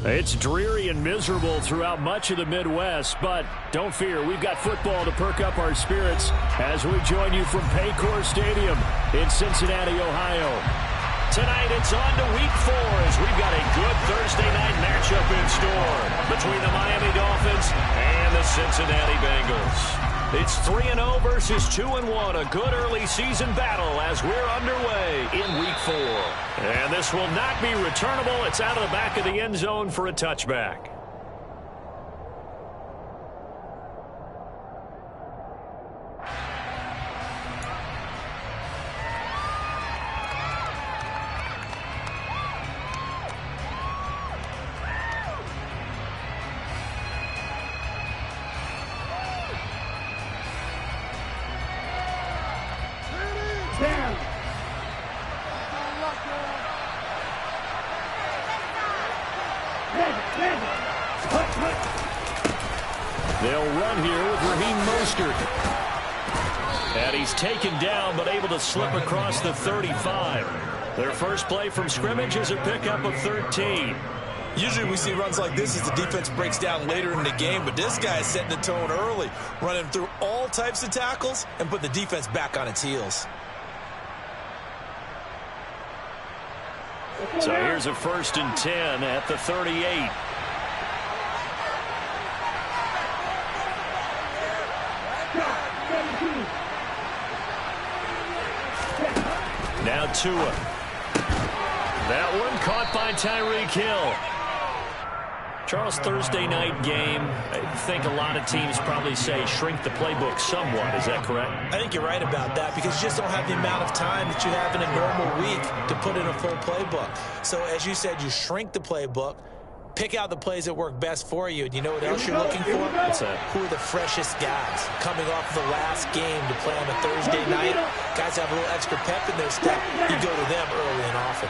It's dreary and miserable throughout much of the Midwest, but don't fear, we've got football to perk up our spirits as we join you from Paycor Stadium in Cincinnati, Ohio. Tonight it's on to Week 4 as we've got a good Thursday night matchup in store between the Miami Dolphins and the Cincinnati Bengals. It's 3-0 versus 2-1, a good early season battle as we're underway in Week 4. And this will not be returnable. It's out of the back of the end zone for a touchback. They'll run here with Raheem Mostert. And he's taken down but able to slip across the 35. Their first play from scrimmage is a pickup of 13. Usually we see runs like this as the defense breaks down later in the game, but this guy is setting the tone early, running through all types of tackles and put the defense back on its heels. So here's a 1st and 10 at the 38. Now Tua. That one caught by Tyreek Hill. Charles, Thursday night game, I think a lot of teams probably say shrink the playbook somewhat. Is that correct? I think you're right about that because you just don't have the amount of time that you have in a normal week to put in a full playbook. So as you said, you shrink the playbook, pick out the plays that work best for you. And you know what else you're looking for? What's that? Who are the freshest guys coming off the last game to play on a Thursday night? Guys have a little extra pep in their step. You go to them early and often.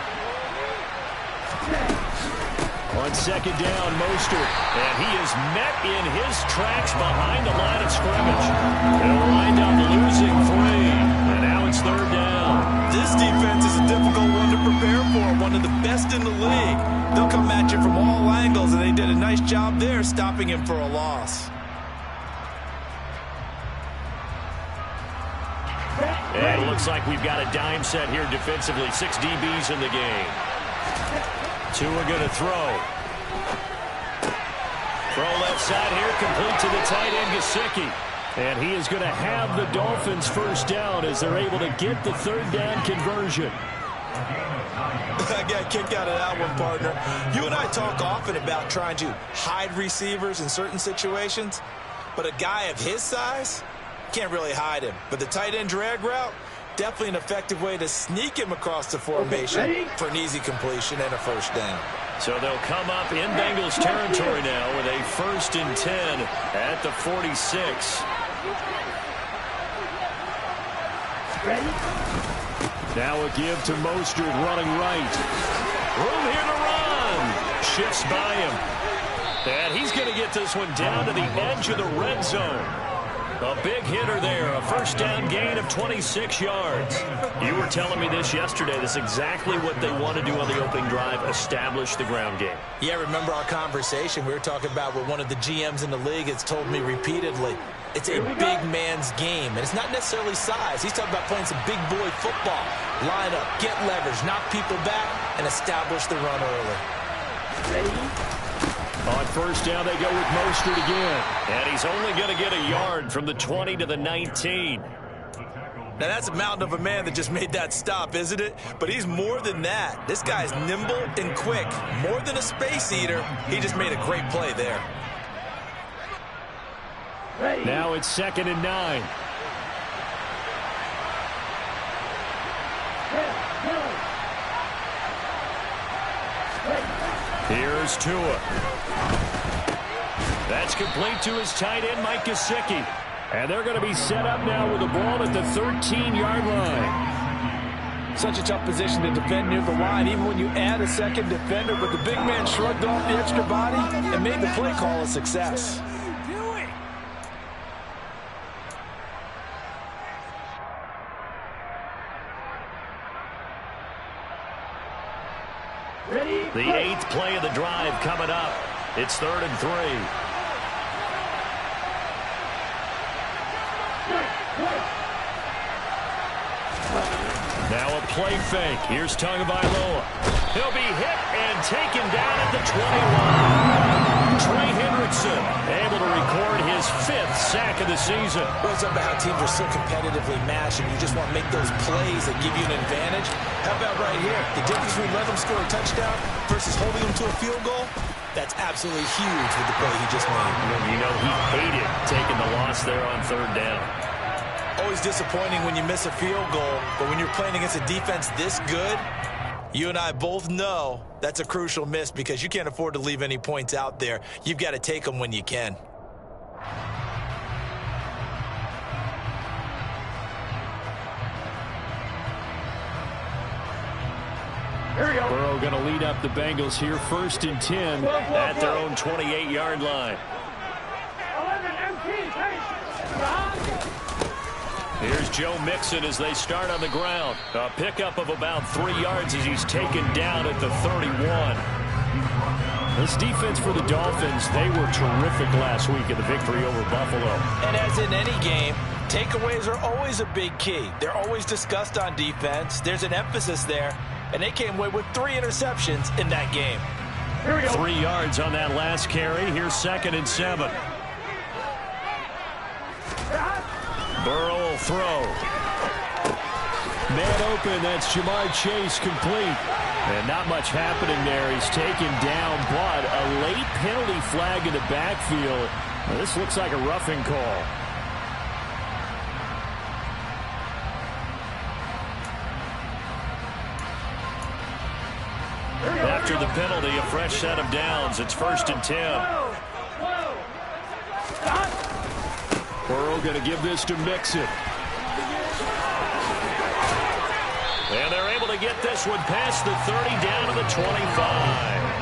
On 2nd down, Mostert, and he is met in his tracks behind the line of scrimmage. They'll wind up losing 3, and now it's 3rd down. This defense is a difficult one to prepare for, one of the best in the league. They'll come at you from all angles, and they did a nice job there stopping him for a loss. And it looks like we've got a dime set here defensively. 6 DBs in the game. Tua going to throw. Throw left side here, complete to the tight end, Gesicki. And he is going to have the Dolphins first down as they're able to get the 3rd down conversion. I got a kick out of that one, partner. You and I talk often about trying to hide receivers in certain situations, but a guy of his size can't really hide him. But the tight end drag route, definitely an effective way to sneak him across the formation for an easy completion and a first down. So they'll come up in Bengals territory now with a 1st and 10 at the 46. Now a give to Mostert running right. Room here to run. Shifts by him. And he's going to get this one down to the edge of the red zone. A big hitter there, a 1st down gain of 26 yards. You were telling me this yesterday. This is exactly what they want to do on the opening drive, establish the ground game. Yeah, remember our conversation? We were talking about what one of the GMs in the league has told me repeatedly. It's a big man's game, and it's not necessarily size. He's talking about playing some big boy football. Line up, get leverage, knock people back, and establish the run early. On 1st down, they go with Mostert again. And he's only going to get a yard from the 20 to the 19. Now, that's a mountain of a man that just made that stop, isn't it? But he's more than that. This guy's nimble and quick. More than a space eater, he just made a great play there. Now it's 2nd and 9. Here's Tua. That's complete to his tight end, Mike Gesicki. And they're going to be set up now with the ball at the 13-yard line. Such a tough position to defend near the line, even when you add a second defender. But the big man shrugged off the extra body and made the play call a success. Ready? The 8th play of the drive coming up. It's 3rd and 3. Now a play fake. Here's Tagovailoa. He'll be hit and taken down at the 21. Trey Hendrickson able to record his 5th sack of the season. Well, it's about how teams are so competitively matched, and you just want to make those plays that give you an advantage. How about right here? The difference between letting them score a touchdown versus holding them to a field goal? That's absolutely huge with the play he just made. You know, he hated taking the loss there on 3rd down. Always disappointing when you miss a field goal, but when you're playing against a defense this good, you and I both know that's a crucial miss because you can't afford to leave any points out there. You've got to take them when you can. Burrow going to lead up the Bengals here, 1st and 10 at their own 28-yard line. Here's Joe Mixon as they start on the ground. A pickup of about 3 yards as he's taken down at the 31. This defense for the Dolphins, they were terrific last week in the victory over Buffalo. And as in any game, takeaways are always a big key. They're always discussed on defense. There's an emphasis there, and they came away with 3 interceptions in that game. 3 yards on that last carry. Here's 2nd and 7. Burrow will throw. Man open, that's Jamar Chase complete. And not much happening there. He's taken down, but a late penalty flag in the backfield. Now, this looks like a roughing call. After the penalty, a fresh set of downs. It's 1st and 10. Burrow going to give this to Mixon. And they're able to get this one past the 30 down to the 25.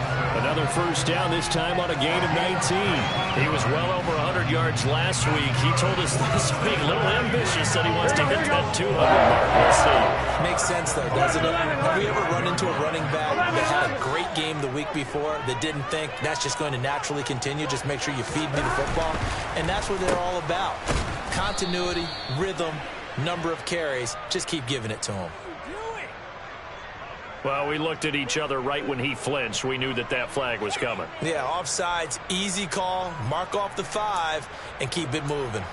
Another 1st down, this time on a gain of 19. He was well over 100 yards last week. He told us this week, a little ambitious, that he wants to hit that 200 mark. We'll see. Makes sense, though, doesn't it? Have we ever run into a running back that had a great game the week before that didn't think that's just going to naturally continue? Just make sure you feed me the football. And that's what they're all about. Continuity, rhythm, number of carries. Just keep giving it to them. Well, we looked at each other right when he flinched. We knew that that flag was coming. Yeah, offsides, easy call, mark off the 5, and keep it moving.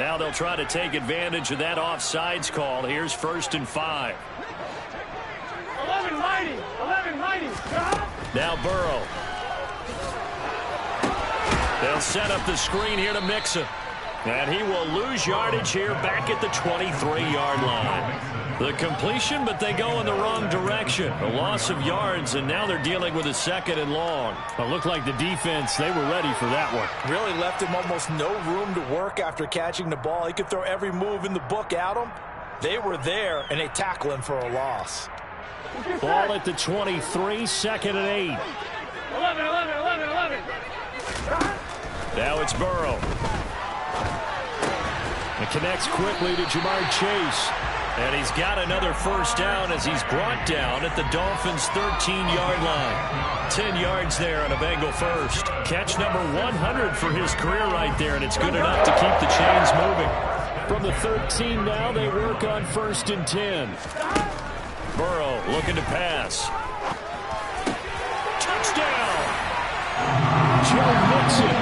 Now they'll try to take advantage of that offsides call. Here's 1st and 5. 11 mighty. Now Burrow. They'll set up the screen here to Mixon. And he will lose yardage here back at the 23-yard line. The completion, but they go in the wrong direction. A loss of yards, and now they're dealing with a 2nd and long. It looked like the defense, they were ready for that one. Really left him almost no room to work after catching the ball. He could throw every move in the book at him. They were there, and they tackle him for a loss. Ball at the 23, 2nd and 8. 11. Now it's Burrow. It connects quickly to Jamar Chase. And he's got another 1st down as he's brought down at the Dolphins' 13-yard line. 10 yards there on a Bengal 1st. Catch number 100 for his career right there, and it's good enough to keep the chains moving. From the 13 now, they work on 1st and 10. Burrow looking to pass. Touchdown! Joe Mixon,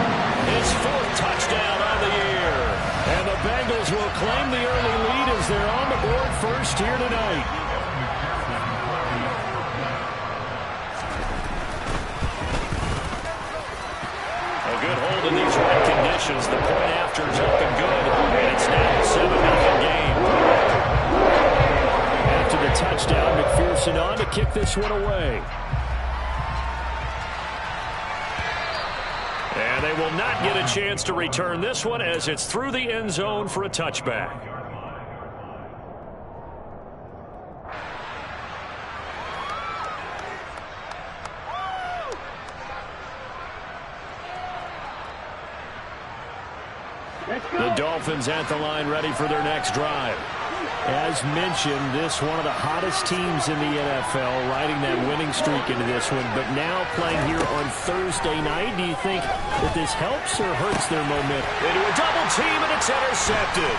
his 4th touchdown of the year. And the Bengals will claim the early lead as they're on the board first here tonight. A good hold in these wet conditions. The point after is looking good, and it's now a 7-0 game. After the touchdown, McPherson on to kick this one away. And they will not get a chance to return this one as it's through the end zone for a touchback. The Dolphins at the line ready for their next drive. As mentioned, this one of the hottest teams in the NFL, riding that winning streak into this one, but now playing here on Thursday night. Do you think that this helps or hurts their momentum? Into a double team, and it's intercepted.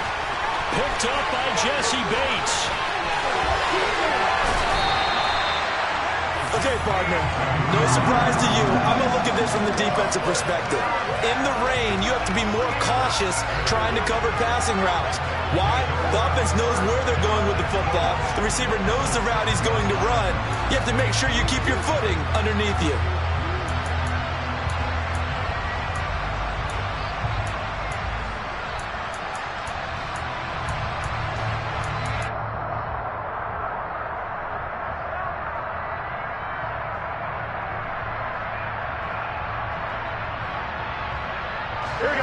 Picked up by Jesse Bates. Okay, partner, no surprise to you. I'm going to look at this from the defensive perspective. In the rain, you have to be more cautious trying to cover passing routes. Why? The offense knows where they're going with the football. The receiver knows the route he's going to run. You have to make sure you keep your footing underneath you.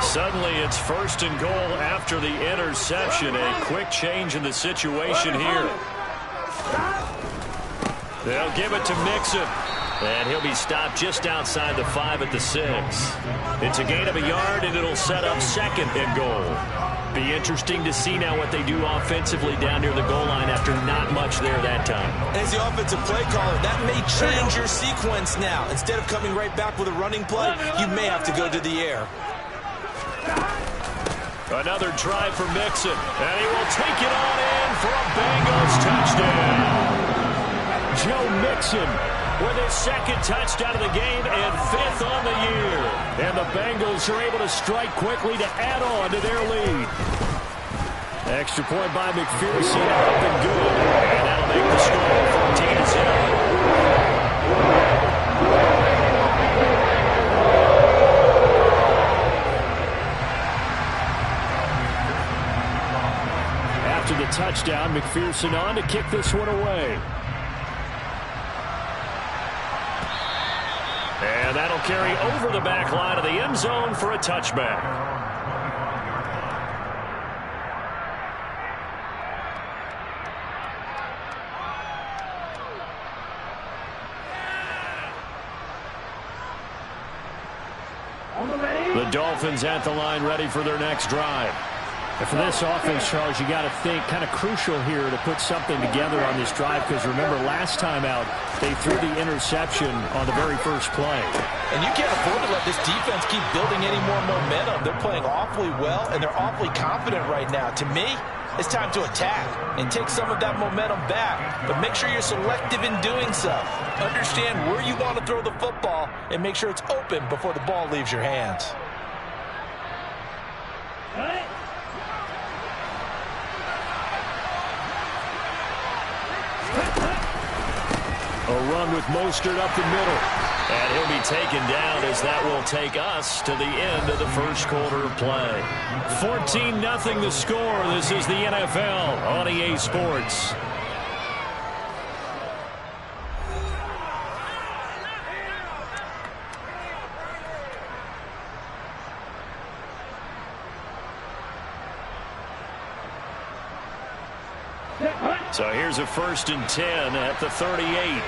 Suddenly, it's 1st and goal after the interception. A quick change in the situation here. They'll give it to Mixon. And he'll be stopped just outside the 5 at the 6. It's a gain of a yard, and it'll set up 2nd and goal. Be interesting to see now what they do offensively down near the goal line after not much there that time. As the offensive play caller, that may change your sequence now. Instead of coming right back with a running play, you may have to go to the air. Another try for Mixon, and he will take it on in for a Bengals touchdown. Joe Mixon with his 2nd touchdown of the game and 5th on the year. And the Bengals are able to strike quickly to add on to their lead. Extra point by McPherson, up and good. And that'll make the score 14-0. After the touchdown, McPherson on to kick this one away. And that'll carry over the back line of the end zone for a touchback. The Dolphins at the line ready for their next drive. And for this offense, Charles, you got to think kind of crucial here to put something together on this drive, because remember last time out they threw the interception on the very first play. And you can't afford to let this defense keep building any more momentum. They're playing awfully well, and they're awfully confident right now. To me, it's time to attack and take some of that momentum back, but make sure you're selective in doing so. Understand where you want to throw the football and make sure it's open before the ball leaves your hands. A run with Mostert up the middle. And he'll be taken down as that will take us to the end of the first quarter of play. 14-0 the score. This is the NFL on EA Sports. So here's a 1st and 10 at the 38.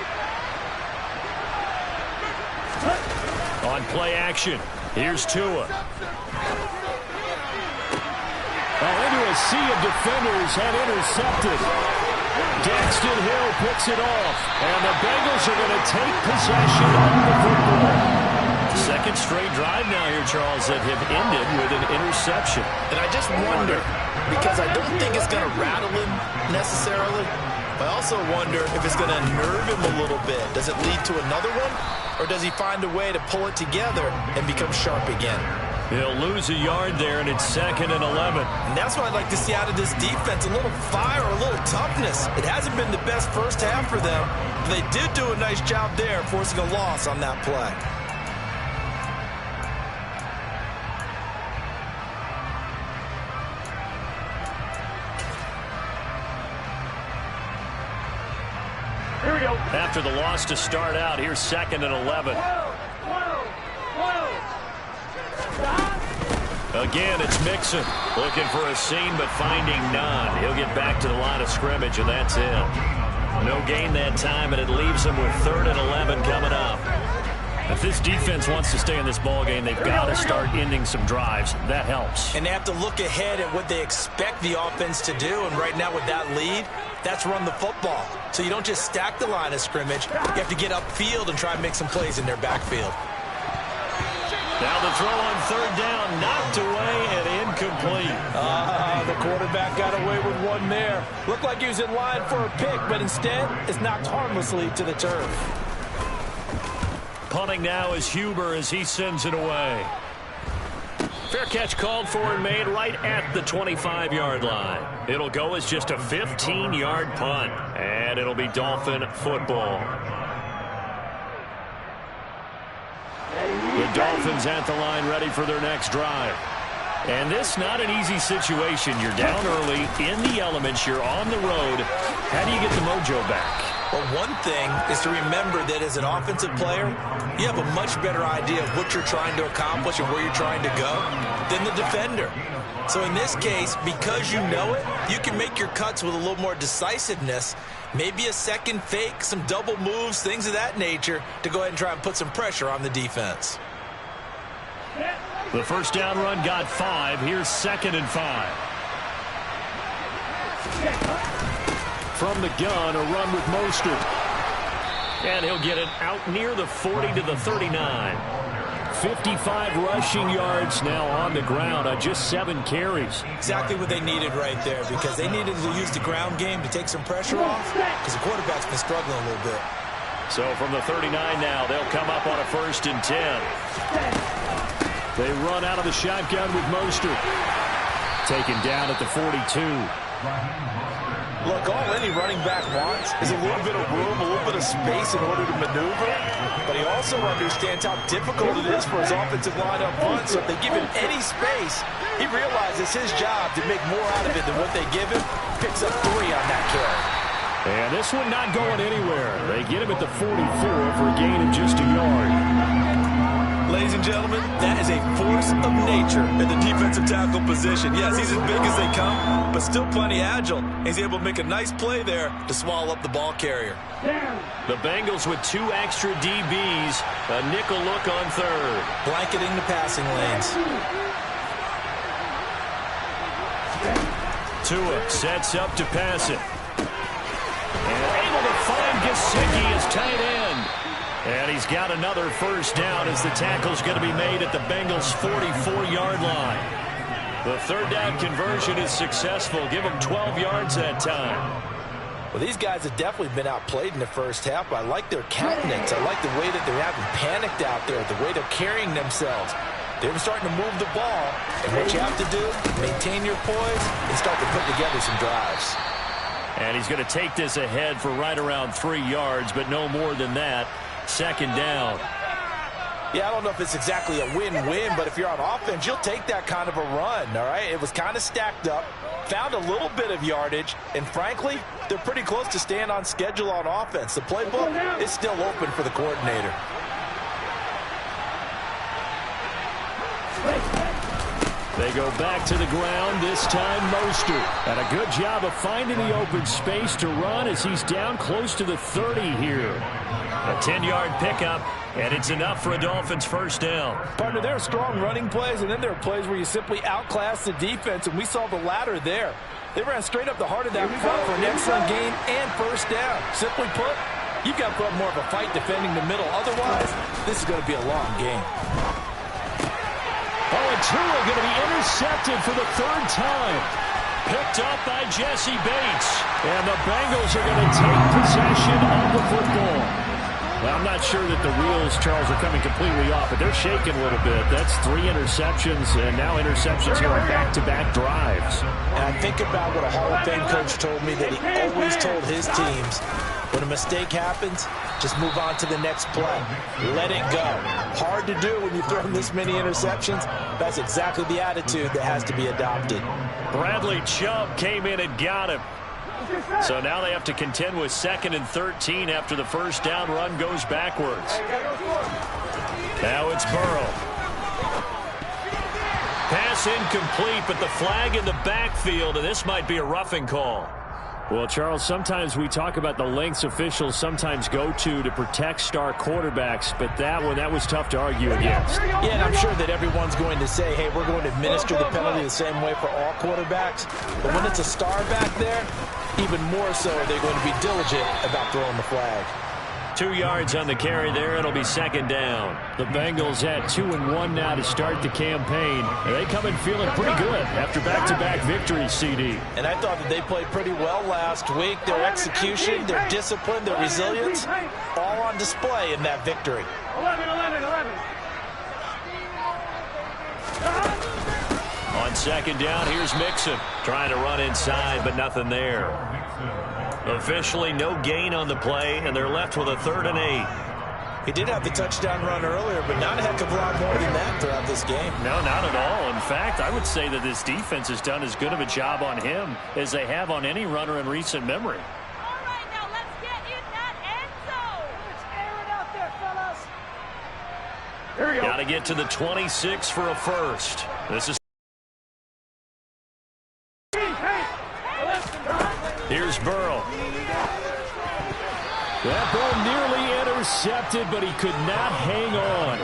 On play action, here's Tua. Into a sea of defenders and intercepted. Daxton Hill picks it off, and the Bengals are going to take possession of the football. Second straight drive now here, Charles, that have ended with an interception. And I just wonder, because I don't think it's going to rattle him necessarily, but I also wonder if it's going to nerve him a little bit. Does it lead to another one, or does he find a way to pull it together and become sharp again? He'll lose a yard there, and it's 2nd and 11. And that's what I'd like to see out of this defense, a little fire, a little toughness. It hasn't been the best first half for them, but they did do a nice job there forcing a loss on that play. After the loss to start out, here's 2nd and 11. Again, it's Mixon looking for a seam but finding none. He'll get back to the line of scrimmage, and that's it. No gain that time, and it leaves him with 3rd and 11 coming up. If this defense wants to stay in this ball game, they've got to start ending some drives. That helps. And they have to look ahead at what they expect the offense to do. And right now with that lead, that's run the football. So you don't just stack the line of scrimmage. You have to get upfield and try and make some plays in their backfield. Now the throw on third down, knocked away and incomplete. The quarterback got away with one there. Looked like he was in line for a pick, but instead it's knocked harmlessly to the turf. Punting now is Huber as he sends it away. Fair catch called for and made right at the 25-yard line. It'll go as just a 15-yard punt, and it'll be Dolphin football. The Dolphins at the line ready for their next drive. And this not an easy situation. You're down early, in the elements, you're on the road. How do you get the mojo back? Well, one thing is to remember that as an offensive player, you have a much better idea of what you're trying to accomplish and where you're trying to go than the defender. So in this case, because you know it, you can make your cuts with a little more decisiveness, maybe a second fake, some double moves, things of that nature, to go ahead and try and put some pressure on the defense. The first down run got 5. Here's 2nd and 5. From the gun, a run with Mostert. And he'll get it out near the 40 to the 39. 55 rushing yards now on the ground on just 7 carries. Exactly what they needed right there, because they needed to use the ground game to take some pressure off, because the quarterback's been struggling a little bit. So from the 39 now, they'll come up on a 1st and 10. They run out of the shotgun with Mostert. Taken down at the 42. Look, all any running back wants is a little bit of room, a little bit of space in order to maneuver. But he also understands how difficult it is for his offensive line up front. So if they give him any space, he realizes his job to make more out of it than what they give him. Picks up 3 on that carry. And this one not going anywhere. They get him at the 44 for a gain of just a yard. Ladies and gentlemen, that is a force of nature at the defensive tackle position. Yes, he's as big as they come, but still plenty agile. He's able to make a nice play there to swallow up the ball carrier. The Bengals with 2 extra DBs. A nickel look on third. Blanketing the passing lanes. Tua sets up to pass it. And able to find Gesicki as tight end. And he's got another first down as the tackle's going to be made at the Bengals' 44-yard line. The third down conversion is successful. Give them 12 yards that time. Well, these guys have definitely been outplayed in the first half. I like their countenance. I like the way that they haven't panicked out there, the way they're carrying themselves. They're starting to move the ball. And what you have to do, maintain your poise and start to put together some drives. And he's going to take this ahead for right around 3 yards, but no more than that. 2nd down. Yeah, I don't know if it's exactly a win-win, but if you're on offense, you'll take that kind of a run, all right? It was kind of stacked up, found a little bit of yardage, and frankly, they're pretty close to staying on schedule on offense. The playbook is still open for the coordinator. They go back to the ground, this time Mostert. And a good job of finding the open space to run as he's down close to the 30 here. A 10-yard pickup, and it's enough for a Dolphins first down. Partner, there are strong running plays, and then there are plays where you simply outclass the defense, and we saw the latter there. They ran straight up the heart of that front for an excellent gain and first down. Simply put, you've got to put more of a fight defending the middle. Otherwise, this is going to be a long game. Oh, and Tua going to be intercepted for the 3rd time. Picked up by Jesse Bates. And the Bengals are going to take possession of the football. Well, I'm not sure that the wheels, Charles, are coming completely off, but they're shaking a little bit. That's 3 interceptions, and now interceptions here on back-to-back drives. And I think about what a Hall of Fame coach told me, that he always told his teams, when a mistake happens, just move on to the next play. Let it go. Hard to do when you throw this many interceptions. That's exactly the attitude that has to be adopted. Bradley Chubb came in and got him. So now they have to contend with 2nd and 13 after the first down run goes backwards. Now it's Burrow. Pass incomplete, but the flag in the backfield, and this might be a roughing call. Well, Charles, sometimes we talk about the lengths officials sometimes go to protect star quarterbacks, but that was tough to argue against. Yeah, and I'm sure that everyone's going to say, hey, we're going to administer the penalty the same way for all quarterbacks. But when it's a star back there, even more so they're going to be diligent about throwing the flag. 2 yards on the carry there. It'll be second down. The Bengals at 2-1 now to start the campaign. They come in feeling pretty good after back-to-back victories, CD. And I thought that they played pretty well last week. Their execution, their discipline, their resilience, all on display in that victory. 11. On second down, here's Mixon. Trying to run inside, but nothing there. Officially no gain on the play, and they're left with a 3rd and 8. He did have the touchdown run earlier, but not a heck of a lot more than that throughout this game. No, not at all. In fact, I would say that this defense has done as good of a job on him as they have on any runner in recent memory. All right, now let's get in that end zone. Let's air it out there, fellas. Here we go. Got to get to the 26 for a first. This is. Here's Burrow. That ball nearly intercepted, but he could not hang on.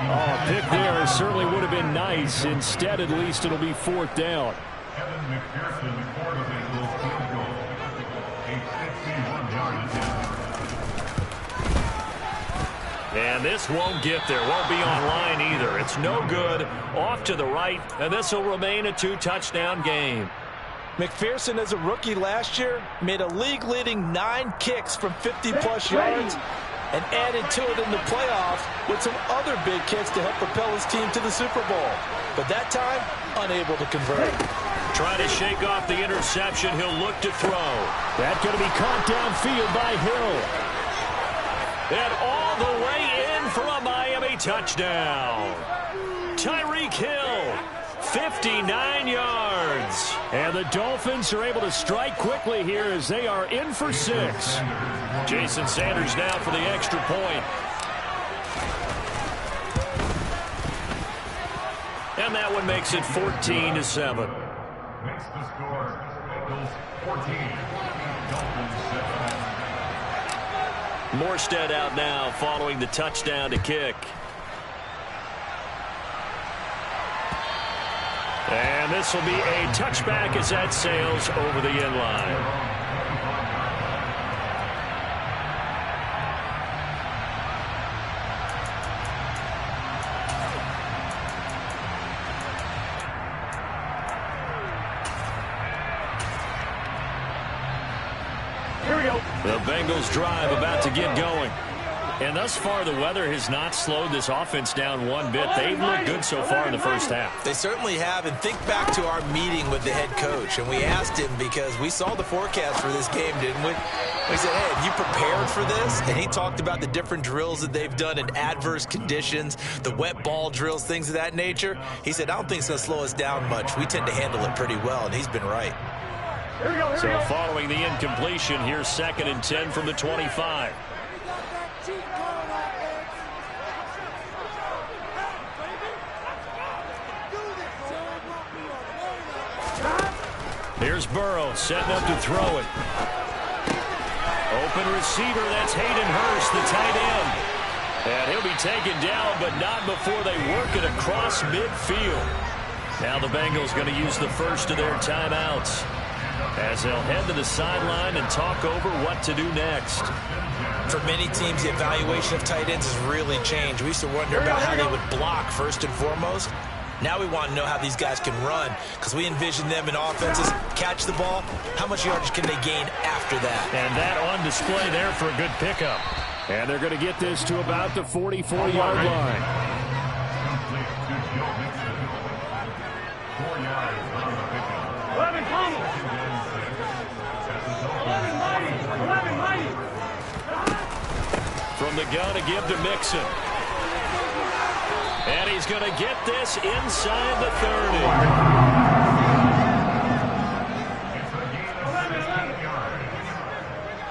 Oh, a pick there certainly would have been nice. Instead, at least, it'll be 4th down. And this won't get there. Won't be online either. It's no good. Off to the right, and this will remain a 2-touchdown game. McPherson, as a rookie last year, made a league-leading 9 kicks from 50-plus yards and added to it in the playoffs with some other big kicks to help propel his team to the Super Bowl. But that time, unable to convert. Trying to shake off the interception. He'll look to throw. That's going to be caught downfield by Hill. And all the way in for a Miami touchdown. Tyreek Hill. 59 yards. And the Dolphins are able to strike quickly here as they are in for 6. Jason Sanders now for the extra point. And that one makes it 14-7. Makes the score. Bengals 14. Dolphins 7. Morstead out now following the touchdown to kick. And this will be a touchback as that sails over the end line. Here we go. The Bengals drive about to get going. And thus far, the weather has not slowed this offense down one bit. They've looked good so far in the first half. They certainly have. And think back to our meeting with the head coach. And we asked him because we saw the forecast for this game, didn't we? We said, hey, have you prepared for this? And he talked about the different drills that they've done in adverse conditions, the wet ball drills, things of that nature. He said, I don't think it's going to slow us down much. We tend to handle it pretty well, and he's been right. So following the incompletion, here's 2nd and 10 from the 25. Here's Burrow setting up to throw it. Open receiver, that's Hayden Hurst, the tight end. And he'll be taken down, but not before they work it across midfield. Now the Bengals going to use the first of their timeouts as they'll head to the sideline and talk over what to do next. For many teams, the evaluation of tight ends has really changed. We used to wonder about how they would block first and foremost. Now we want to know how these guys can run because we envision them in offenses catch the ball. How much yardage can they gain after that? And that on display there for a good pickup. And they're going to get this to about the 44-yard line. 11 Thomas. 11 Mighty. From the gun to give to Mixon. And he's going to get this inside the 30.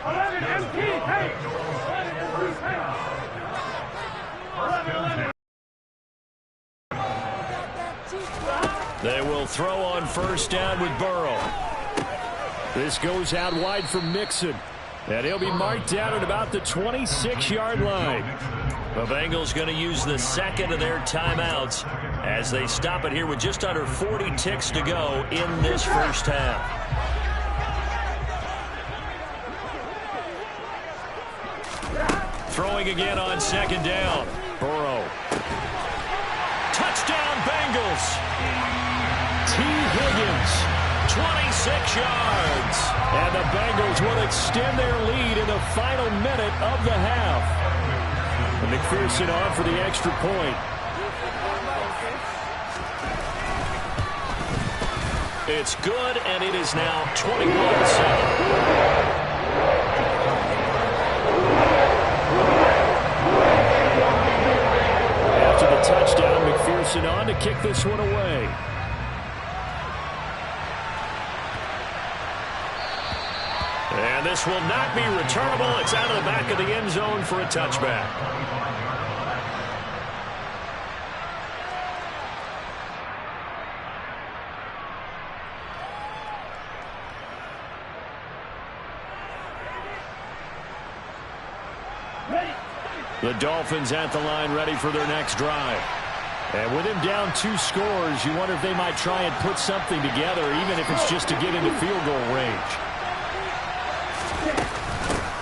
11 MP. Hey. 11. They will throw on first down with Burrow. This goes out wide for Mixon. And he'll be marked down at about the 26-yard line. The Bengals going to use the second of their timeouts as they stop it here with just under 40 ticks to go in this first half. Throwing again on second down. Burrow. Touchdown Bengals. T. Higgins. 26 yards. And the Bengals will extend their lead in the final minute of the half. And McPherson on for the extra point. It's good, and it is now 21-7. After the touchdown, McPherson on to kick this one away. And this will not be returnable. It's out of the back of the end zone for a touchback. The Dolphins at the line ready for their next drive. And with him down 2 scores, you wonder if they might try and put something together, even if it's just to get into field goal range.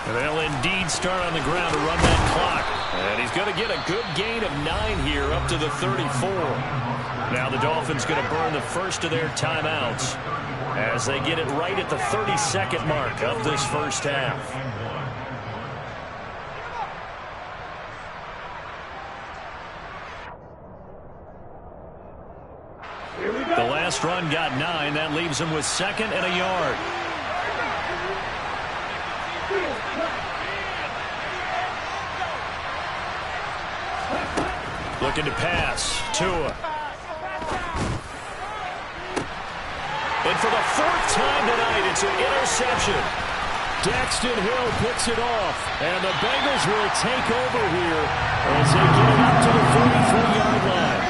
And they'll indeed start on the ground to run that clock. And he's going to get a good gain of 9 here up to the 34. Now the Dolphins going to burn the first of their timeouts as they get it right at the 32nd mark of this first half. The last run got 9. That leaves him with 2nd and a yard. Looking to pass. Tua. And for the 4th time tonight, it's an interception. Daxton Hill picks it off. And the Bengals will take over here as they get it up to the 43-yard line.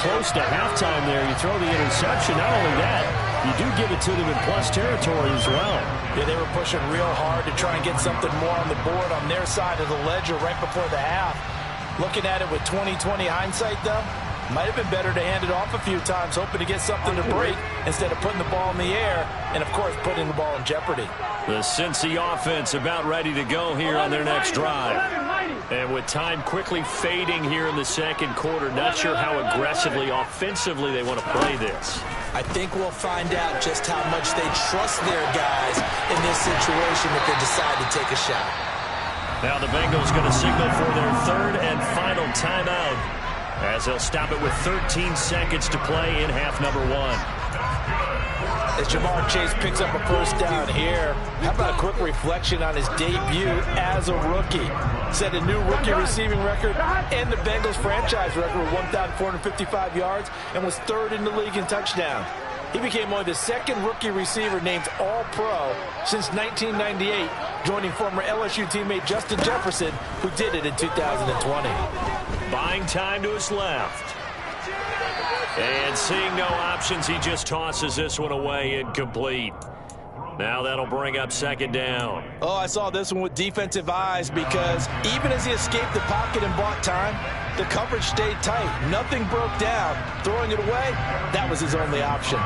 Close to halftime there. You throw the interception. Not only that, you do give it to them in plus territory as well. Yeah, they were pushing real hard to try and get something more on the board on their side of the ledger right before the half. Looking at it with 20/20 hindsight, though, might have been better to hand it off a few times, hoping to get something to break instead of putting the ball in the air and, of course, putting the ball in jeopardy. The Cincy offense about ready to go here on their next drive. And with time quickly fading here in the second quarter, not sure how aggressively, offensively they want to play this. I think we'll find out just how much they trust their guys in this situation if they decide to take a shot. Now the Bengals going to signal for their 3rd and final timeout as they'll stop it with 13 seconds to play in half number 1. As Jamar Chase picks up a first down here, how about a quick reflection on his debut as a rookie? Set a new rookie receiving record and the Bengals franchise record with 1,455 yards and was 3rd in the league in touchdowns. He became only the 2nd rookie receiver named All-Pro since 1998, joining former LSU teammate Justin Jefferson, who did it in 2020. Buying time to his left. And seeing no options, he just tosses this one away, incomplete. Now that'll bring up second down. Oh, I saw this one with defensive eyes because even as he escaped the pocket and bought time, the coverage stayed tight. Nothing broke down. Throwing it away, that was his only option.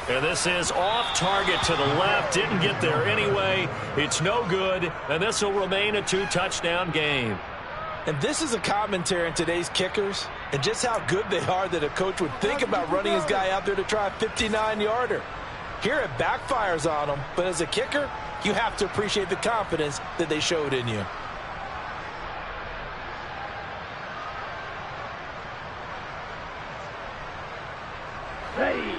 And this is off target to the left. Didn't get there anyway. It's no good, and this will remain a 2-touchdown game. And this is a commentary on today's kickers and just how good they are that a coach would think about running his guy out there to try a 59-yarder. Here it backfires on him, but as a kicker, you have to appreciate the confidence that they showed in you. Ready.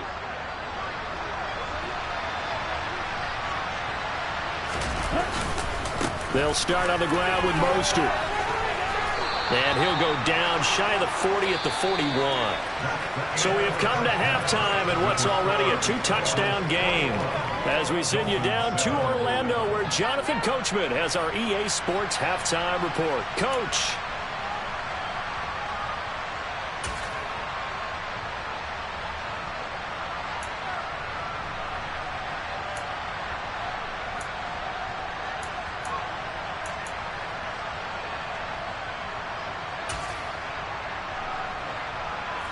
They'll start on the ground with Mostert. And he'll go down shy of the 40 at the 41. So we have come to halftime in what's already a 2-touchdown game. As we send you down to Orlando, where Jonathan Coachman has our EA Sports halftime report. Coach.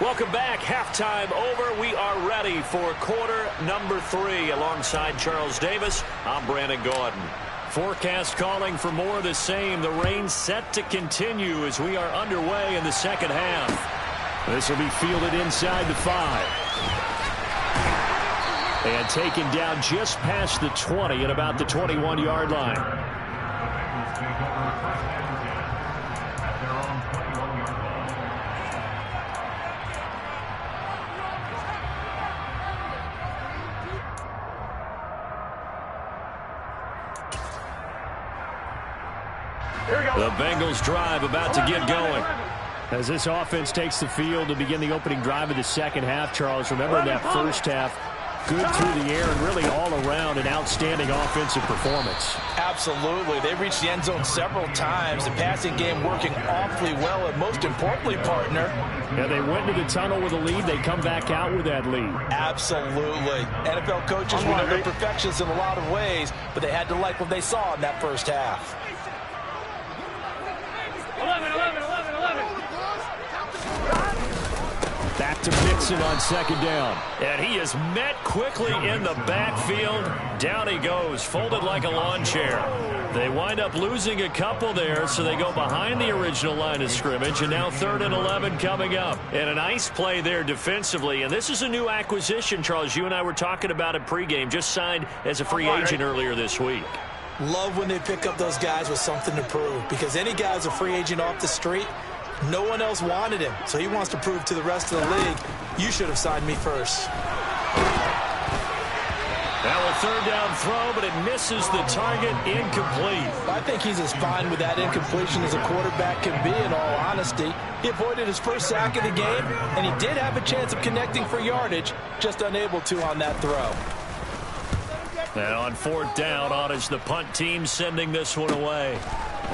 Welcome back. Halftime over. We are ready for quarter number 3. Alongside Charles Davis, I'm Brandon Gordon. Forecast calling for more of the same. The rain set to continue as we are underway in the second half. This will be fielded inside the 5. And taken down just past the 20 at about the 21-yard line. The Bengals drive about to get going. As this offense takes the field to begin the opening drive of the second half, Charles, remember in that first half, good through the air and really all around an outstanding offensive performance. Absolutely. They reached the end zone several times. The passing game working awfully well, and most importantly, partner. Yeah, they went to the tunnel with a lead. They come back out with that lead. Absolutely. NFL coaches, we know they're perfectionists in a lot of ways, but they had to like what they saw in that first half. 11. Back to Mixon on second down. And he is met quickly in the backfield. Down he goes, folded like a lawn chair. They wind up losing a couple there, so they go behind the original line of scrimmage, and now 3rd and 11 coming up. And a nice play there defensively. And this is a new acquisition, Charles. You and I were talking about it pregame. Just signed as a free agent earlier this week. Love when they pick up those guys with something to prove, because any guy who's a free agent off the street, no one else wanted him. So he wants to prove to the rest of the league, you should have signed me first. Now a 3rd down throw, but it misses the target, incomplete. I think he's as fine with that incompletion as a quarterback can be, in all honesty. He avoided his first sack of the game, and he did have a chance of connecting for yardage, just unable to on that throw. And on 4th down, on is the punt team sending this one away.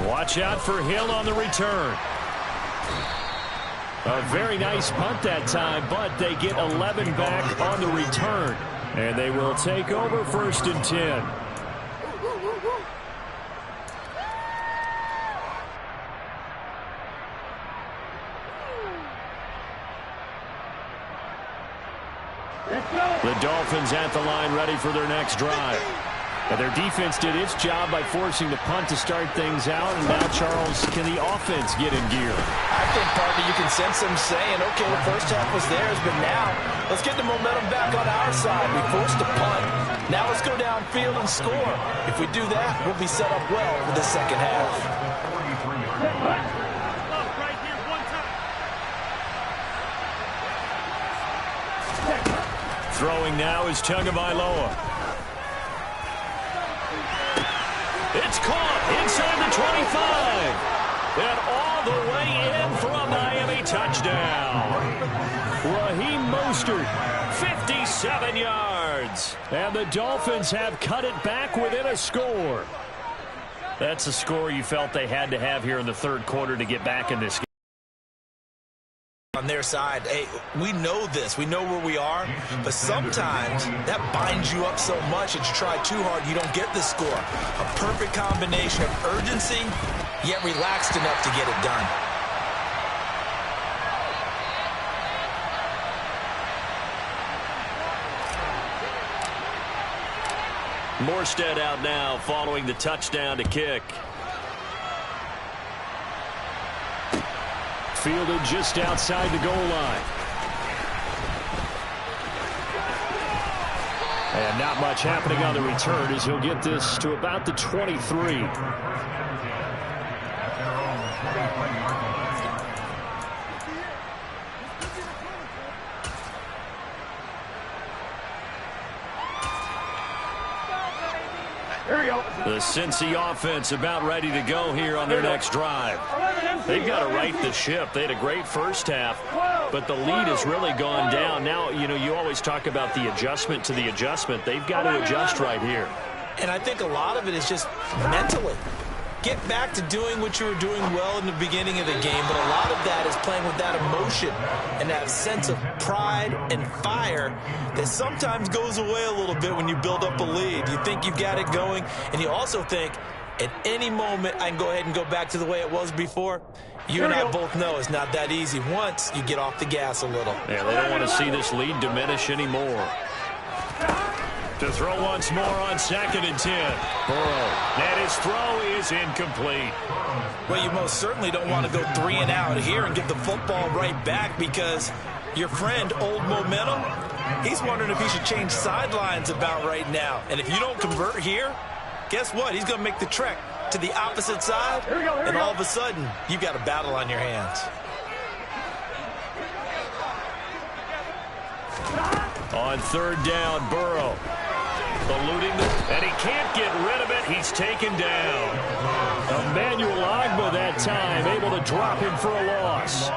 Watch out for Hill on the return. A very nice punt that time, but they get 11 back on the return. And they will take over 1st and 10. The Dolphins at the line ready for their next drive. And their defense did its job by forcing the punt to start things out. And now, Charles, can the offense get in gear? I think, partner, you can sense them saying, okay, the first half was theirs, but now let's get the momentum back on our side. We forced a punt. Now let's go downfield and score. If we do that, we'll be set up well for the second half. Throwing now is Tagovailoa. It's caught inside the 25. And all the way in for a Miami touchdown. Raheem Mostert, 57 yards. And the Dolphins have cut it back within a score. That's a score you felt they had to have here in the third quarter to get back in this game. On their side, hey, we know this. We know where we are. But sometimes that binds you up so much that you try too hard, you don't get the score. A perfect combination of urgency, yet relaxed enough to get it done. Morstead out now following the touchdown to kick. Fielded just outside the goal line. And not much happening on the return as he'll get this to about the 23. The Cincy offense about ready to go here on their next drive. They've got to right the ship. They had a great first half, but the lead has really gone down. Now, you know, you always talk about the adjustment to the adjustment. They've got to adjust right here. And I think a lot of it is just mentally. Get back to doing what you were doing well in the beginning of the game, but a lot of that is playing with that emotion and that sense of pride and fire that sometimes goes away a little bit when you build up a lead. You think you've got it going, and you also think at any moment I can go ahead and go back to the way it was before. You and I both know it's not that easy once you get off the gas a little. Yeah, they don't want to see this lead diminish anymore. To throw once more on 2nd and 10. Burrow. And his throw is incomplete. Well, you most certainly don't want to go 3 and out here and get the football right back because your friend, Old Momentum, he's wondering if he should change sidelines about right now. And if you don't convert here, guess what? He's going to make the trek to the opposite side, and all of a sudden, you've got a battle on your hands. On 3rd down, Burrow. Eluding and he can't get rid of it. He's taken down. Emmanuel Ogbah that time, able to drop him for a loss.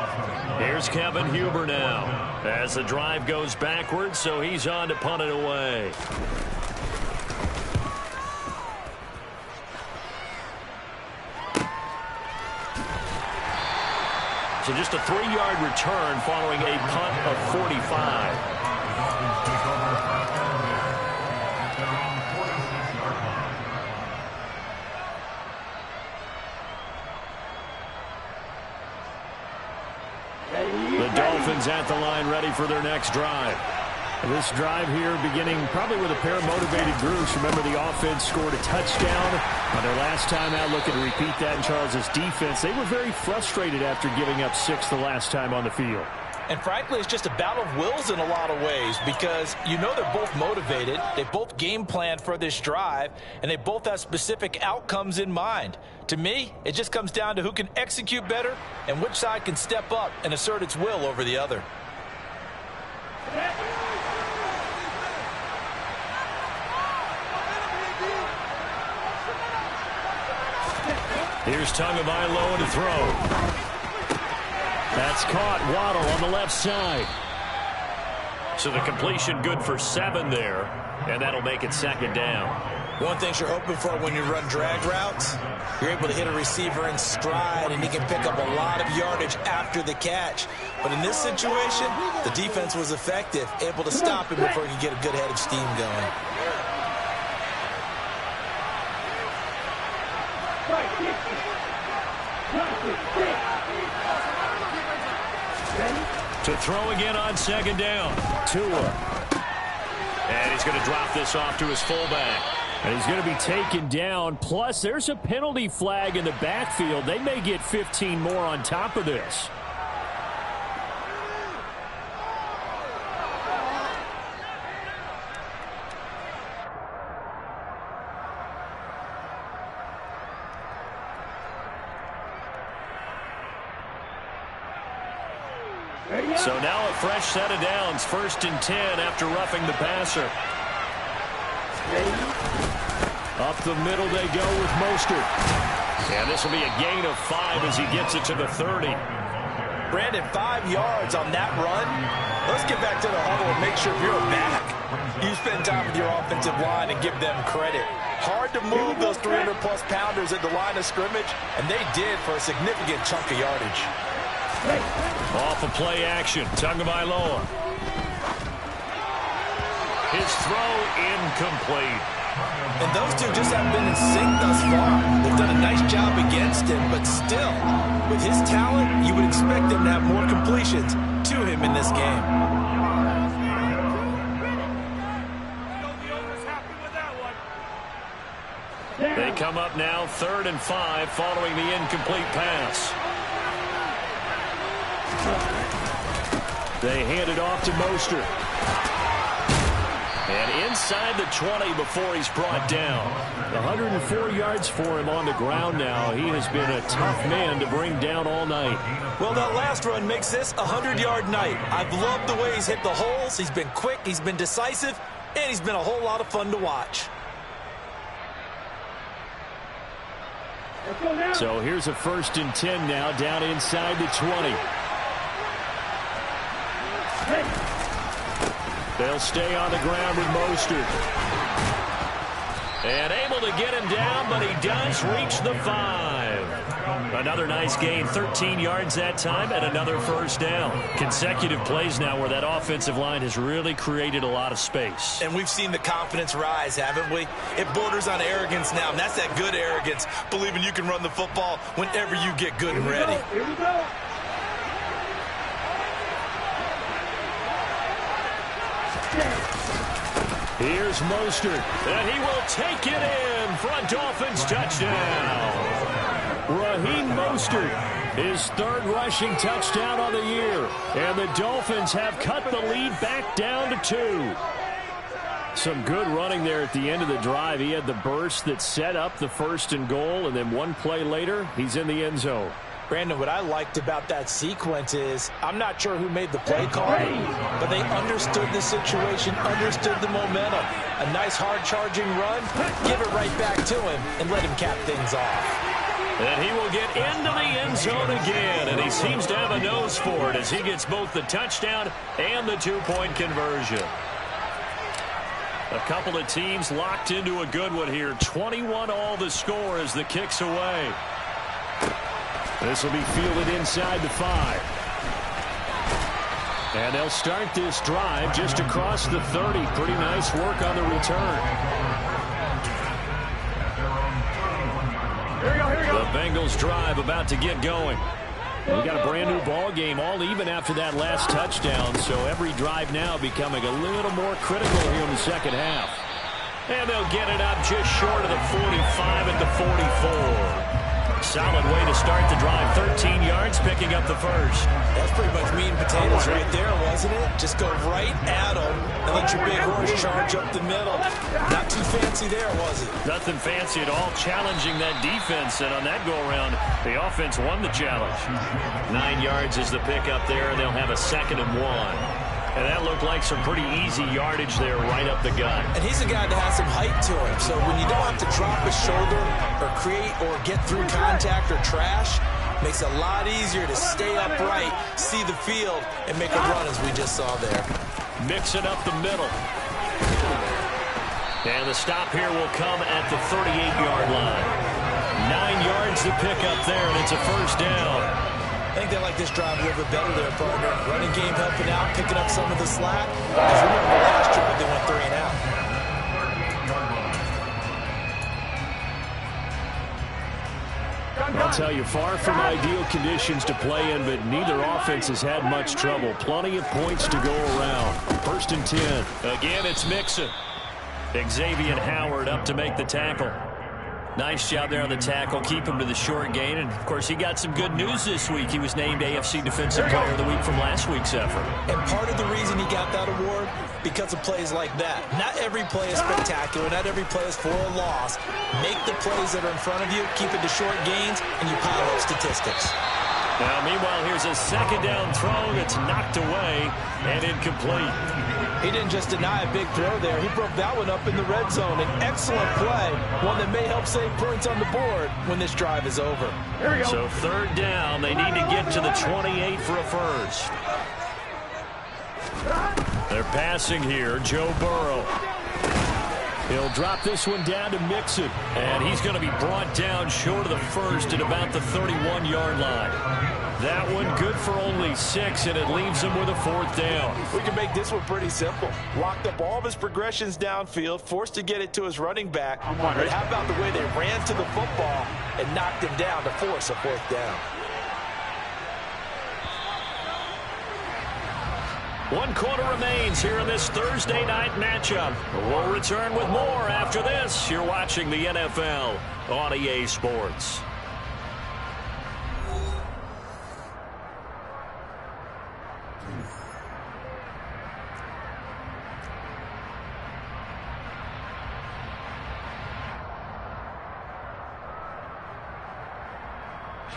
Here's Kevin Huber now as the drive goes backwards, so he's on to punt it away. So just a 3-yard return following a punt of 45. The Dolphins at the line ready for their next drive. This drive here beginning probably with a pair of motivated groups. Remember, the offense scored a touchdown on their last time out. Looking to repeat that in Charles's defense. They were very frustrated after giving up 6 the last time on the field. And frankly, it's just a battle of wills in a lot of ways because you know they're both motivated. They both game planned for this drive, and they both have specific outcomes in mind. To me, it just comes down to who can execute better and which side can step up and assert its will over the other. Here's Tagovailoa to throw. That's caught. Waddle on the left side. So the completion good for 7 there, and that'll make it 2nd down. One thing you're hoping for when you run drag routes, you're able to hit a receiver in stride, and he can pick up a lot of yardage after the catch. But in this situation, the defense was effective, able to stop him before he could get a good head of steam going. To throw again on 2nd down. Tua. And he's going to drop this off to his fullback. And he's going to be taken down. Plus, there's a penalty flag in the backfield. They may get 15 more on top of this. So now a fresh set of downs. 1st and 10 after roughing the passer. Up the middle they go with Mostert. And this will be a gain of 5 as he gets it to the 30. Brandon, 5 yards on that run. Let's get back to the huddle and make sure you're back. You spend time with your offensive line and give them credit. Hard to move those 300-plus pounders at the line of scrimmage, and they did for a significant chunk of yardage. Off of play action, Tagovailoa. His throw incomplete. And those two just haven't been in sync thus far. They've done a nice job against him, but still, with his talent, you would expect them to have more completions to him in this game. They come up now 3rd and 5 following the incomplete pass. They hand it off to Mostert. And inside the 20 before he's brought down. 104 yards for him on the ground now. He has been a tough man to bring down all night. Well, that last run makes this a 100-yard night. I've loved the way he's hit the holes. He's been quick, he's been decisive, and he's been a whole lot of fun to watch. So here's a 1st and 10 now, down inside the 20. They'll stay on the ground with Mostert. And able to get him down, but he does reach the 5. Another nice gain, 13 yards that time, and another 1st down. Consecutive plays now where that offensive line has really created a lot of space. And we've seen the confidence rise, haven't we? It borders on arrogance now, and that's that good arrogance, believing you can run the football whenever you get good and ready. Here we go. Here's Mostert, and he will take it in for a Dolphins touchdown. Raheem Mostert, his 3rd rushing touchdown on the year, and the Dolphins have cut the lead back down to 2. Some good running there at the end of the drive. He had the burst that set up the 1st and goal, and then one play later, he's in the end zone. Brandon, what I liked about that sequence is I'm not sure who made the play call, but they understood the situation, understood the momentum. A nice hard-charging run, give it right back to him, and let him cap things off. And he will get into the end zone again, and he seems to have a nose for it as he gets both the touchdown and the 2-point conversion. A couple of teams locked into a good one here. 21-all the score as the kick's away. This will be fielded inside the 5. And they'll start this drive just across the 30. Pretty nice work on the return. The Bengals drive about to get going. We got a brand new ball game, all even after that last touchdown. So every drive now becoming a little more critical here in the second half. And they'll get it up just short of the 45 at the 44. Solid way to start the drive. 13 yards, picking up the 1st. That's pretty much meat and potatoes right there, wasn't it? Just go right at them and let your big horse charge up the middle. Not too fancy there, was it? Nothing fancy at all, challenging that defense. And on that go-around, the offense won the challenge. 9 yards is the pickup there, and they'll have a 2nd and 1. And that looked like some pretty easy yardage there right up the gut. And he's a guy that has some height to him. So when you don't have to drop his shoulder or create or get through contact or trash, makes it a lot easier to stay upright, see the field, and make a run as we just saw there. Mixing up the middle. And the stop here will come at the 38-yard line. 9 yards to pick up there, and it's a 1st down. I think they like this drive a little bit better there, partner. Running game helping out, picking up some of the slack. Because remember the last drive, they went 3 and out. I'll tell you, far from ideal conditions to play in, but neither offense has had much trouble. Plenty of points to go around. 1st and 10. Again, it's Mixon. Xavier Howard up to make the tackle. Nice job there on the tackle. Keep him to the short gain. And, of course, he got some good news this week. He was named AFC Defensive Player of the Week from last week's effort. And part of the reason he got that award, because of plays like that. Not every play is spectacular. Not every play is for a loss. Make the plays that are in front of you, keep it to short gains, and you pile up statistics. Now, meanwhile, here's a second down throw that's knocked away and incomplete. He didn't just deny a big throw there. He broke that one up in the red zone. An excellent play, one that may help save points on the board when this drive is over. So third down, they need to get to the 28 for a first. They're passing here, Joe Burrow. He'll drop this one down to Mixon, and he's going to be brought down short of the first at about the 31-yard line. That one good for only 6, and it leaves him with a fourth down. We can make this one pretty simple. Locked up all of his progressions downfield, forced to get it to his running back. But how about the way they ran to the football and knocked him down to force a fourth down? 1 quarter remains here in this Thursday night matchup. We'll return with more after this. You're watching the NFL on EA Sports.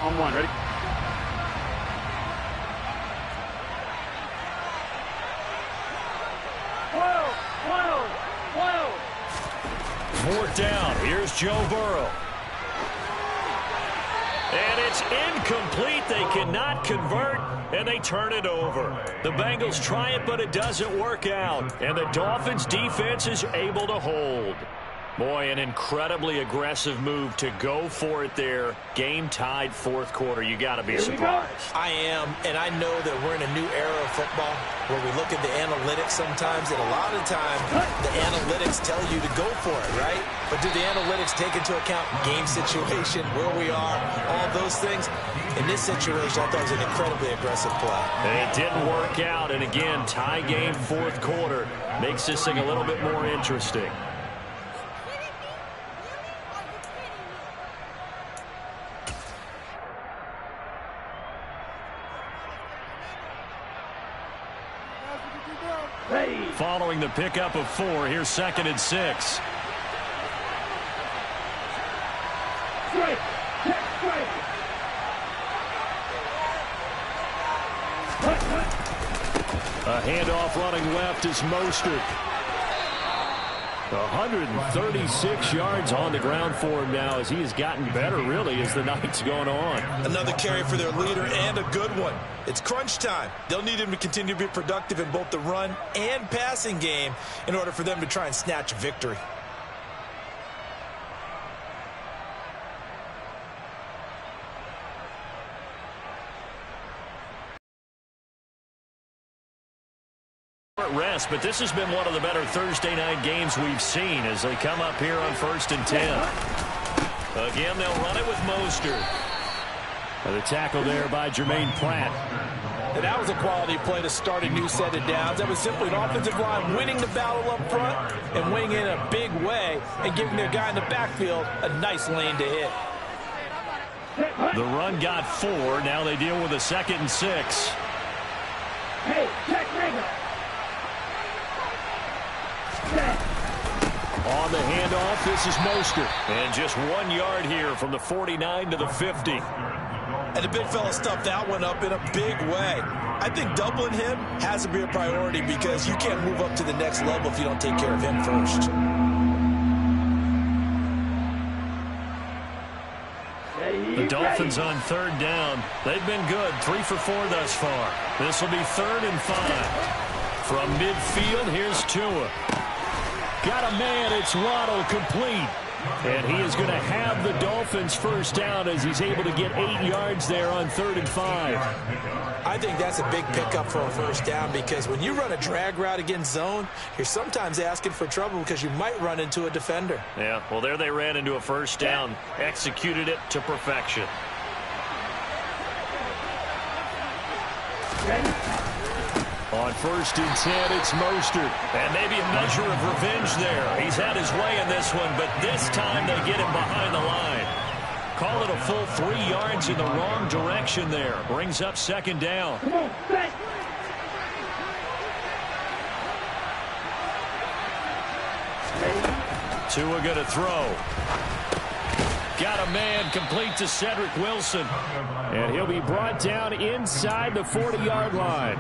On one, ready? Fourth down. Here's Joe Burrow. And it's incomplete. They cannot convert, and they turn it over. The Bengals try it, but it doesn't work out. And the Dolphins' defense is able to hold. Boy, an incredibly aggressive move to go for it there. Game tied fourth quarter. You got to be surprised. I am, and I know that we're in a new era of football where we look at the analytics sometimes, and a lot of times the analytics tell you to go for it, right? But do the analytics take into account game situation, where we are, all those things? In this situation, I thought it was an incredibly aggressive play. It didn't work out, and again, tie game fourth quarter makes this thing a little bit more interesting. Following the pickup of 4, here's 2nd and 6. A handoff running left is Mostert. 136 yards on the ground for him now as he has gotten better, really, as the night's gone on. Another carry for their leader, and a good one. It's crunch time. They'll need him to continue to be productive in both the run and passing game in order for them to try and snatch a victory. Rest, but this has been one of the better Thursday night games we've seen as they come up here on 1st and 10. Again, they'll run it with Mostert. The tackle there by Jermaine Pratt. And that was a quality play to start a new set of downs. That was simply an offensive line winning the battle up front and winning in a big way and giving their guy in the backfield a nice lane to hit. The run got 4. Now they deal with a 2nd and 6. Hey, check Rager. On the handoff, this is Mostert. And just 1 yard here from the 49 to the 50. And the big fella stuffed that one up in a big way. I think doubling him has to be a priority because you can't move up to the next level if you don't take care of him first. The Dolphins on 3rd down. They've been good, 3 for 4 thus far. This will be 3rd and 5. From midfield, here's Tua. Got a man, it's Waddle, complete. And he is going to have the Dolphins first down as he's able to get 8 yards there on 3rd and 5. I think that's a big pickup for a first down because when you run a drag route against zone, you're sometimes asking for trouble because you might run into a defender. Yeah, well, there they ran into a first down, executed it to perfection. On 1st and 10, it's Mostert. And maybe a measure of revenge there. He's had his way in this one, but this time they get him behind the line. Call it a full 3 yards in the wrong direction there. Brings up 2nd down. Tua going to throw. Got a man complete to Cedric Wilson. And he'll be brought down inside the 40-yard line.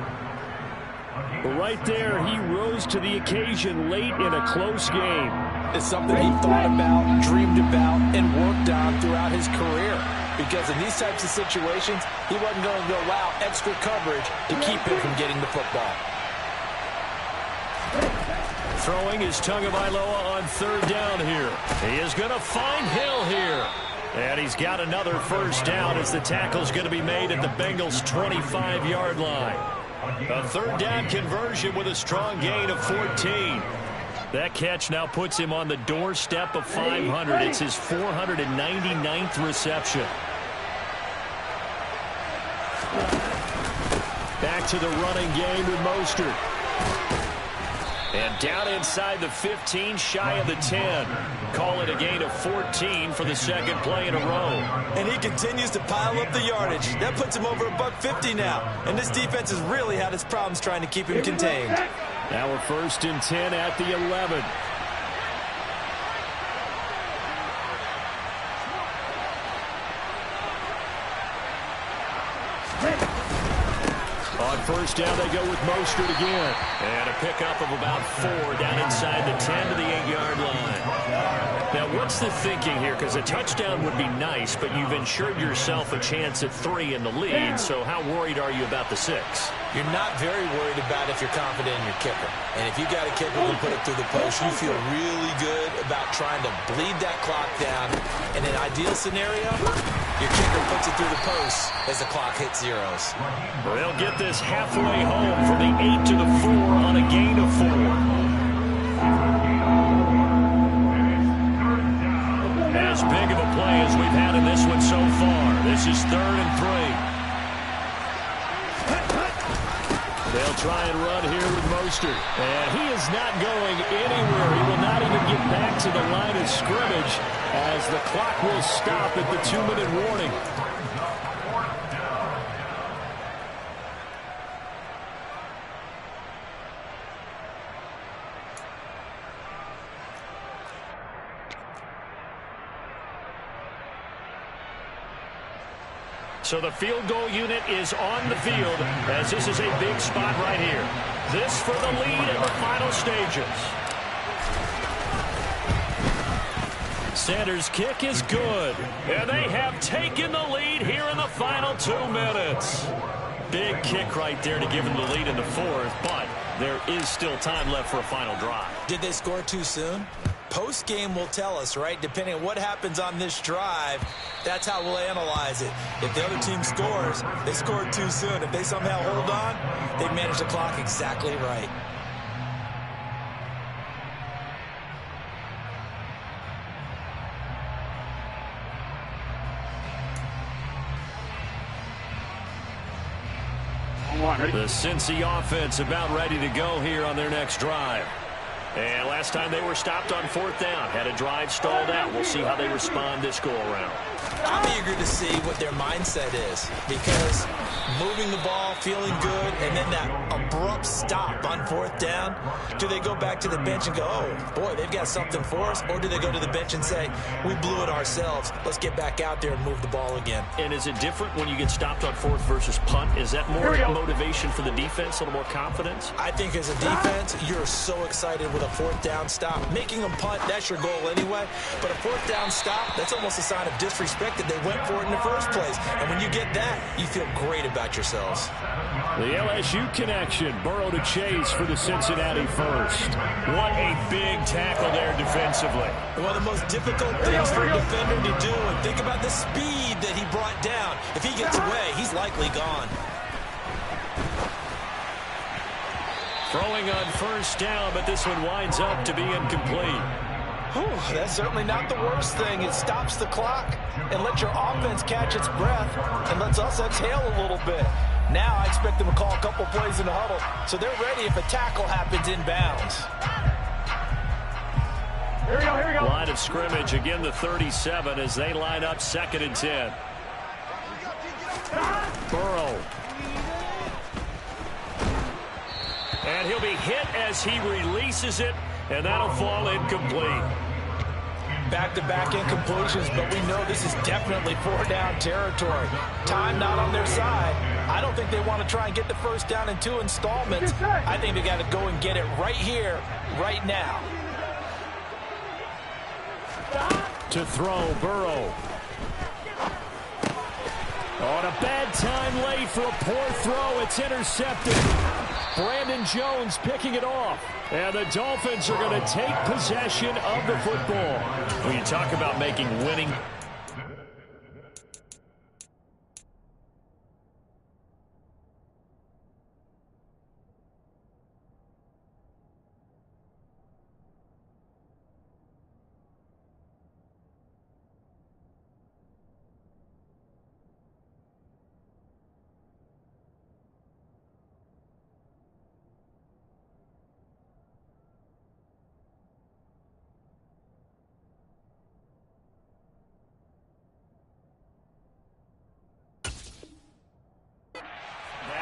But right there, he rose to the occasion late in a close game. It's something he thought about, dreamed about, and worked on throughout his career. Because in these types of situations, he wasn't going to allow extra coverage to keep him from getting the football. Throwing is Tagovailoa on third down here. He is going to find Hill here. And he's got another first down as the tackle's going to be made at the Bengals' 25-yard line. A third down conversion with a strong gain of 14. That catch now puts him on the doorstep of 500. It's his 499th reception. Back to the running game with Mostert. And down inside the 15, shy of the 10. Call it a gain of 14 for the second play in a row. And he continues to pile up the yardage. That puts him over $150 now. And this defense has really had its problems trying to keep him contained. Now we're 1st and 10 at the 11. On first down, they go with Mostert again. And a pickup of about 4 down inside the 10 to the 8-yard line. Now, what's the thinking here? Because a touchdown would be nice, but you've ensured yourself a chance at 3 in the lead. So how worried are you about the 6? You're not very worried about if you're confident in your kicker. And if you got a kicker who can put it through the post, you feel really good about trying to bleed that clock down. In an ideal scenario, your kicker puts it through the post as the clock hits zeros. They'll get this halfway home from the 8 to the 4 on a gain of 4. As big of a play as we've had in this one so far. This is 3rd and 3. They'll try and run here with Mostert. And he is not going anywhere. He will not even get back to the line of scrimmage as the clock will stop at the 2-minute warning. So the field goal unit is on the field as this is a big spot right here. This for the lead in the final stages. Sanders' kick is good. And they have taken the lead here in the final 2 minutes. Big kick right there to give them the lead in the 4th, but there is still time left for a final drive. Did they score too soon? Post-game will tell us, right? Depending on what happens on this drive, that's how we'll analyze it. If the other team scores, they scored too soon. If they somehow hold on, they manage the clock exactly right. The Cincy offense about ready to go here on their next drive. And last time they were stopped on 4th down, had a drive stalled out. We'll see how they respond this go-around. I'm eager to see what their mindset is because moving the ball, feeling good, and then that abrupt stop on 4th down, do they go back to the bench and go, oh, boy, they've got something for us, or do they go to the bench and say, we blew it ourselves, let's get back out there and move the ball again? And is it different when you get stopped on 4th versus punt? Is that more motivation for the defense, a little more confidence? I think as a defense, you're so excited with a 4th down stop. Making them punt, that's your goal anyway, but a 4th down stop, that's almost a sign of disrespect that they went for it in the first place. And when you get that, you feel great about yourselves. The LSU connection. Burrow to Chase for the Cincinnati first. What a big tackle there defensively. One of the most difficult things for a defender to do. And think about the speed that he brought down. If he gets away, he's likely gone. Throwing on first down, but this one winds up to be incomplete. Whew, that's certainly not the worst thing. It stops the clock and lets your offense catch its breath and lets us exhale a little bit. Now I expect them to call a couple plays in the huddle, so they're ready if a tackle happens inbounds. Here we go. Line of scrimmage, again the 37 as they line up 2nd and 10. Burrow. And he'll be hit as he releases it, and that'll fall incomplete. back-to-back incompletions, but we know this is definitely four-down territory. Time not on their side. I don't think they want to try and get the first down in 2 installments. I think they got to go and get it right here, right now. To throw, Burrow. On a bad time late for a poor throw. It's intercepted. Brandon Jones picking it off. And the Dolphins are going to take possession of the football. When you talk about making winning...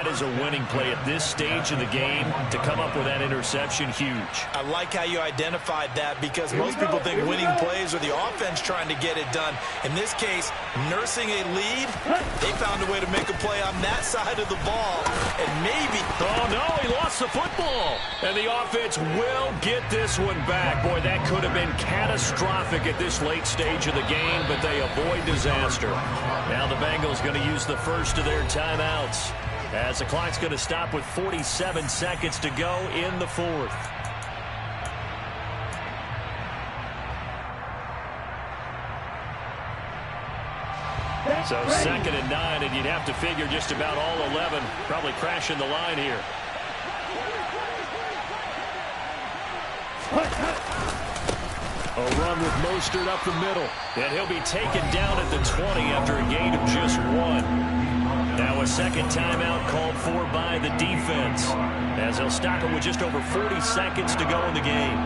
That is a winning play at this stage of the game. To come up with that interception, huge. I like how you identified that, because most people think winning plays are the offense trying to get it done. In this case, nursing a lead, they found a way to make a play on that side of the ball. And maybe... Oh, no, he lost the football. And the offense will get this one back. Boy, that could have been catastrophic at this late stage of the game, but they avoid disaster. Now the Bengals going to use the first of their timeouts, as the clock's going to stop with 47 seconds to go in the fourth. So 2nd and 9, and you'd have to figure just about all 11 probably crashing the line here. A run with Mostert up the middle, and he'll be taken down at the 20 after a gain of just 1. Now a second timeout called for by the defense, as they'll stop it with just over 40 seconds to go in the game.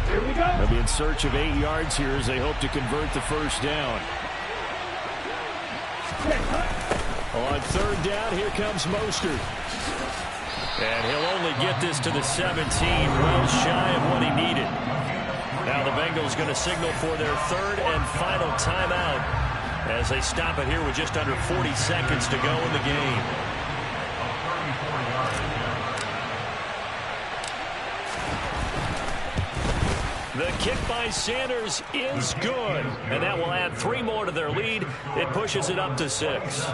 Here we go. They'll be in search of 8 yards here as they hope to convert the first down. On 3rd down, here comes Mostert. And he'll only get this to the 17, well shy of what he needed. Now the Bengals going to signal for their 3rd and final timeout as they stop it here with just under 40 seconds to go in the game. The kick by Sanders is good, and that will add 3 more to their lead. It pushes it up to 6.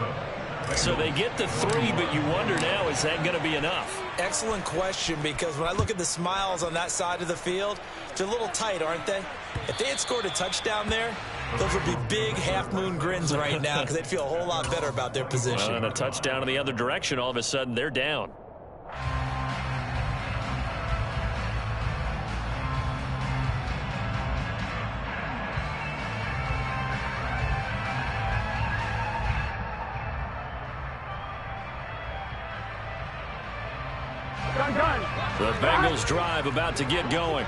So they get the 3, but you wonder now, is that going to be enough? Excellent question, because when I look at the smiles on that side of the field, they're a little tight, aren't they? If they had scored a touchdown there, those would be big half-moon grins right now, because they'd feel a whole lot better about their position. And a touchdown in the other direction, all of a sudden they're down. The Bengals drive about to get going.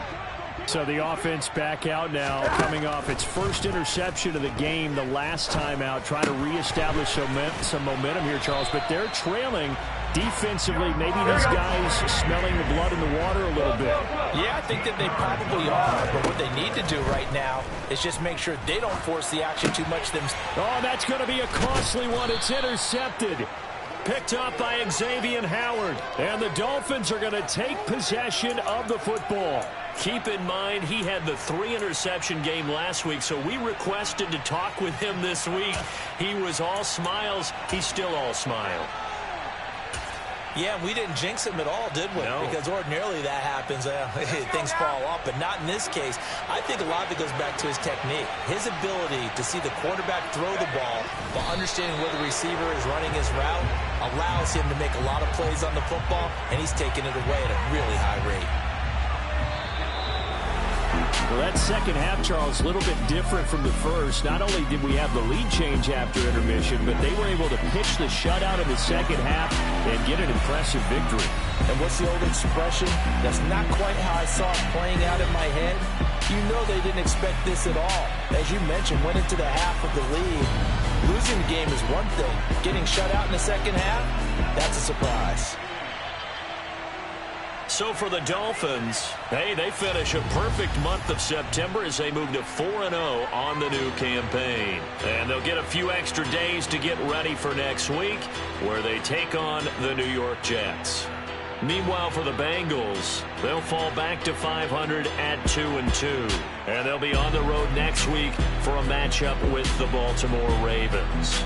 So the offense back out now, coming off its first interception of the game the last time out, trying to reestablish some momentum here, Charles. But they're trailing defensively. Maybe these guys smelling the blood in the water a little bit. Yeah, I think that they probably are. But what they need to do right now is just make sure they don't force the action too much themselves. Oh, that's going to be a costly one. It's intercepted. Picked up by Xavier Howard. And the Dolphins are going to take possession of the football. Keep in mind, he had the 3-interception game last week, so we requested to talk with him this week. He was all smiles. He's still all smile. Yeah, we didn't jinx him at all, did we? No. Because ordinarily that happens. Things fall off, but not in this case. I think a lot of it goes back to his technique. His ability to see the quarterback throw the ball while understanding where the receiver is running his route allows him to make a lot of plays on the football, and he's taking it away at a really high rate. Well, that second half, Charles, a little bit different from the first. Not only did we have the lead change after intermission, but they were able to pitch the shutout in the second half and get an impressive victory. And what's the old expression? That's not quite how I saw it playing out in my head, You know they didn't expect this at all. As you mentioned, went into the half with the lead. Losing the game is one thing. Getting shut out in the second half, that's a surprise. So for the Dolphins, hey, they finish a perfect month of September as they move to 4-0 on the new campaign. And they'll get a few extra days to get ready for next week, where they take on the New York Jets. Meanwhile, for the Bengals, they'll fall back to 500 at 2-2. And they'll be on the road next week for a matchup with the Baltimore Ravens.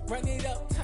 Run it up.